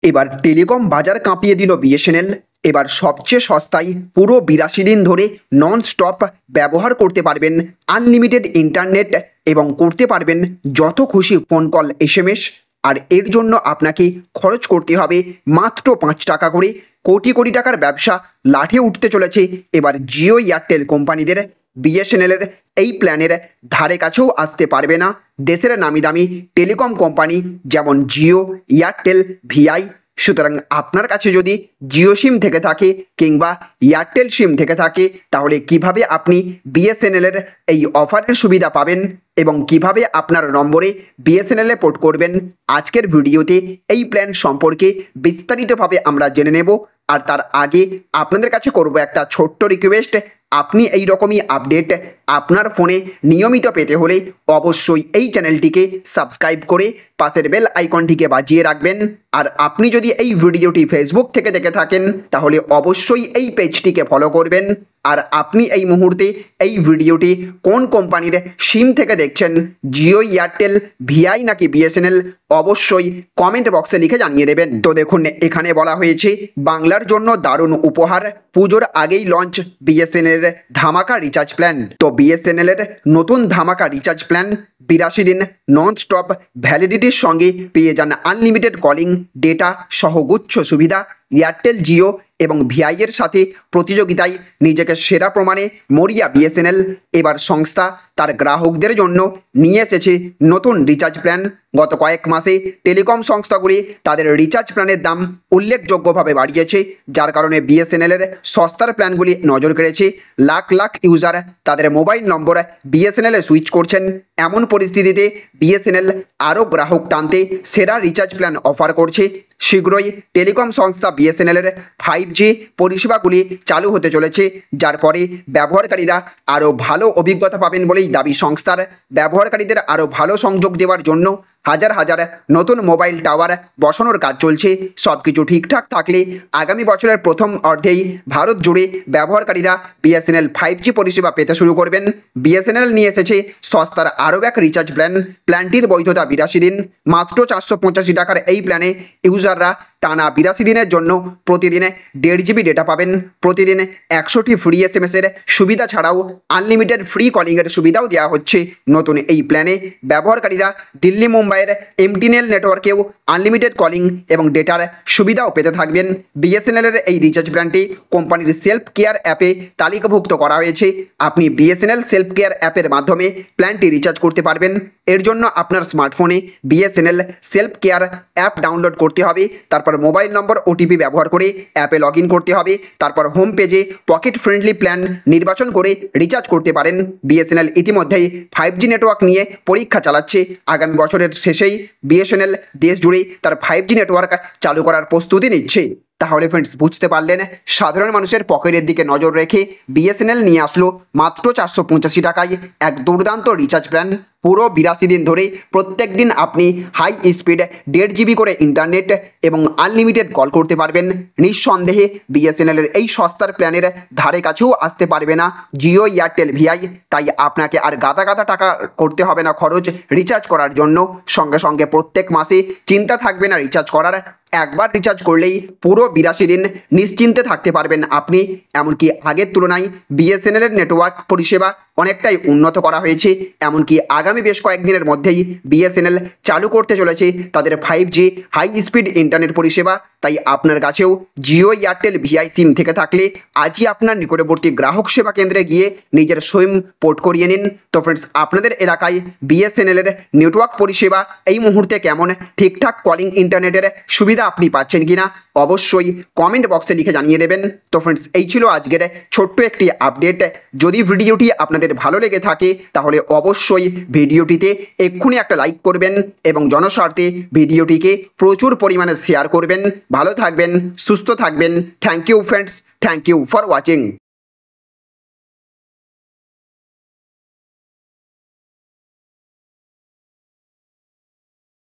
এবার টেলিকম বাজার কাঁপিয়ে দিল বিএসএনএল। এবার সবচেয়ে সস্তায় পুরো 82 দিন ধরে নন স্টপ ব্যবহার করতে পারবেন আনলিমিটেড ইন্টারনেট এবং করতে পারবেন যত খুশি ফোন কল এসএমএস। আর এর জন্য আপনাকে খরচ করতে হবে মাত্র 5 টাকা করে। কোটি কোটি টাকার ব্যবসা লাঠে উঠতে চলেছে এবার জিও এয়ারটেল কোম্পানিদের। বিএসএনএলের এই প্ল্যানের ধারে কাছেও আসতে পারবে না দেশের নামি দামি টেলিকম কোম্পানি যেমন জিও, এয়ারটেল, ভিআই। সুতরাং আপনার কাছে যদি জিও সিম থেকে থাকে কিংবা এয়ারটেল সিম থেকে থাকে, তাহলে কিভাবে আপনি বিএসএনএলের এই অফারের সুবিধা পাবেন এবং কিভাবে আপনার নম্বরে বিএসএনএলে পোর্ট করবেন, আজকের ভিডিওতে এই প্ল্যান সম্পর্কে বিস্তারিতভাবে আমরা জেনে নেব। আর তার আগে আপনাদের কাছে করব একটা ছোট্ট রিকোয়েস্ট, আপনি এই রকমই আপডেট আপনার ফোনে নিয়মিত পেতে হলে অবশ্যই এই চ্যানেলটিকে সাবস্ক্রাইব করে পাশের বেল আইকনটিকে বাজিয়ে রাখবেন। আর আপনি যদি এই ভিডিওটি ফেসবুক থেকে দেখে থাকেন তাহলে অবশ্যই এই পেজটিকে ফলো করবেন। আর আপনি এই মুহূর্তে এই ভিডিওটি কোন কোম্পানির সিম থেকে দেখছেন, জিও, এয়ারটেল, ভিআই নাকি বিএসএনএল, অবশ্যই কমেন্ট বক্সে লিখে জানিয়ে দেবেন। তো দেখুন, এখানে বলা হয়েছে বাংলার জন্য দারুণ উপহার, পুজোর আগেই লঞ্চ বিএসএনএল ধামাকা রিচার্জ প্ল্যান। তো বিএসএনএল এর নতুন ধামাকা রিচার্জ প্ল্যান 82 দিন নন স্টপ ভ্যালিডিটির সঙ্গে পেয়ে যান আনলিমিটেড কলিং, ডেটা সহ গুচ্ছ সুবিধা। এয়ারটেল, জিও এবং ভিআই এর সাথে প্রতিযোগিতায় নিজেকে সেরা প্রমাণে মরিয়া বিএসএনএল। এবার সংস্থা তার গ্রাহকদের জন্য নিয়ে এসেছে নতুন রিচার্জ প্ল্যান। গত কয়েক মাসে টেলিকম সংস্থাগুলি তাদের রিচার্জ প্ল্যানের দাম উল্লেখযোগ্যভাবে বাড়িয়েছে, যার কারণে বিএসএনএলের সস্তার প্ল্যানগুলি নজর কেড়েছে। লাখ লাখ ইউজার তাদের মোবাইল নম্বর বিএসএনএলে সুইচ করছেন। এমন পরিস্থিতিতে বিএসএনএল আরও গ্রাহক টানতে সেরা রিচার্জ প্ল্যান অফার করছে। শীঘ্রই টেলিকম সংস্থা বিএসএনএলের 5G পরিষেবাগুলি চালু হতে চলেছে, যার পরে ব্যবহারকারীরা আরও ভালো অভিজ্ঞতা পাবেন বলেই দাবি সংস্থার। ব্যবহারকারীদের আরও ভালো সংযোগ দেওয়ার জন্য হাজার হাজার নতুন মোবাইল টাওয়ার বসানোর কাজ চলছে। সব কিছু ঠিকঠাক থাকলে আগামী বছরের প্রথম অর্ধেই ভারত জুড়ে ব্যবহারকারীরা বিএসএনএল 5G পরিষেবা পেতে শুরু করবেন। বিএসএনএল নিয়ে এসেছে সস্তার আরও এক রিচার্জ প্ল্যান। প্ল্যানটির বৈধতা 82 দিন। মাত্র 485 টাকার এই প্ল্যানে ইউজাররা টানা 82 দিনের জন্য প্রতিদিনে 1.5 GB ডেটা পাবেন। প্রতিদিন 100টি ফ্রি এসএমএসের সুবিধা ছাড়াও আনলিমিটেড ফ্রি কলিংয়ের সুবিধাও দেওয়া হচ্ছে নতুন এই প্ল্যানে। ব্যবহারকারীরা দিল্লি, মুম্বাইয়ের এমটিএনএল নেটওয়ার্কেও আনলিমিটেড কলিং এবং ডেটার সুবিধাও পেতে থাকবেন। বিএসএনএলের এই রিচার্জ প্ল্যানটি কোম্পানির সেলফ কেয়ার অ্যাপে তালিকাভুক্ত করা হয়েছে। আপনি বিএসএনএল সেলফ কেয়ার অ্যাপের মাধ্যমে প্ল্যানটি রিচার্জ করতে পারবেন। এর জন্য আপনার স্মার্টফোনে BSNL self care app download করতে হবে। তারপর মোবাইল নম্বর ওটিপি ব্যবহার করে অ্যাপে লগ ইন করতে হবে। তারপর হোম পেজে পকেট ফ্রেন্ডলি প্ল্যান নির্বাচন করে রিচার্জ করতে পারেন। বিএসএনএল ইতিমধ্যেই 5G নেটওয়ার্ক নিয়ে পরীক্ষা চালাচ্ছে। আগামী বছরের শেষেই বিএসএনএল দেশ জুড়ে তার 5G নেটওয়ার্ক চালু করার প্রস্তুতি নিচ্ছে। তাহলে ফ্রেন্ডস, বুঝতে পারলেন, সাধারণ মানুষের পকেটের দিকে নজর রেখে বিএসএনএল নিয়ে আসলো মাত্র 485 টাকায় এক দুর্দান্ত রিচার্জ প্ল্যান। পুরো 82 দিন ধরে প্রত্যেক দিন আপনি হাই স্পিড 1.5 GB করে ইন্টারনেট এবং আনলিমিটেড কল করতে পারবেন। নিঃসন্দেহে বিএসএনএলের এই সস্তার প্ল্যানের ধারে কাছেও আসতে পারবে না জিও, এয়ারটেল, ভিআই। তাই আপনাকে আর গাদা গাদা টাকা করতে হবে না খরচ রিচার্জ করার জন্য। সঙ্গে সঙ্গে প্রত্যেক মাসে চিন্তা থাকবে না রিচার্জ করার। একবার রিচার্জ করলেই পুরো 82 দিন নিশ্চিন্তে থাকতে পারবেন আপনি। এমনকি আগের তুলনায় বিএসএনএলের নেটওয়ার্ক পরিষেবা অনেকটাই উন্নত করা হয়েছে। এমনকি আগামী বেশ কয়েকদিনের মধ্যেই বিএসএনএল চালু করতে চলেছে তাদের 5G হাই স্পিড ইন্টারনেট পরিষেবা। তাই আপনার কাছেও জিও, এয়ারটেল, ভিআই সিম থেকে থাকলে আজই আপনার নিকটবর্তী গ্রাহক সেবা কেন্দ্রে গিয়ে নিজের সিম পোর্ট করিয়ে নিন। তো ফ্রেন্ডস, আপনাদের এলাকায় বিএসএনএলের নেটওয়ার্ক পরিষেবা এই মুহূর্তে কেমন? ঠিকঠাক কলিং ইন্টারনেটের সুবিধা আপনি পাচ্ছেন কিনা অবশ্যই কমেন্ট বক্সে লিখে জানিয়ে দেবেন। তো ফ্রেন্ডস, এই ছিল আজকের ছোট্ট একটি আপডেট। যদি ভিডিওটি আপনাদের ভালো লেগে থাকে তাহলে অবশ্যই ভিডিওটিতে এক্ষুনি একটা লাইক করবেন এবং জনস্বার্থে ভিডিওটিকে প্রচুর পরিমাণে শেয়ার করবেন। ভালো থাকবেন, সুস্থ থাকবেন। Thank you friends, thank you for watching.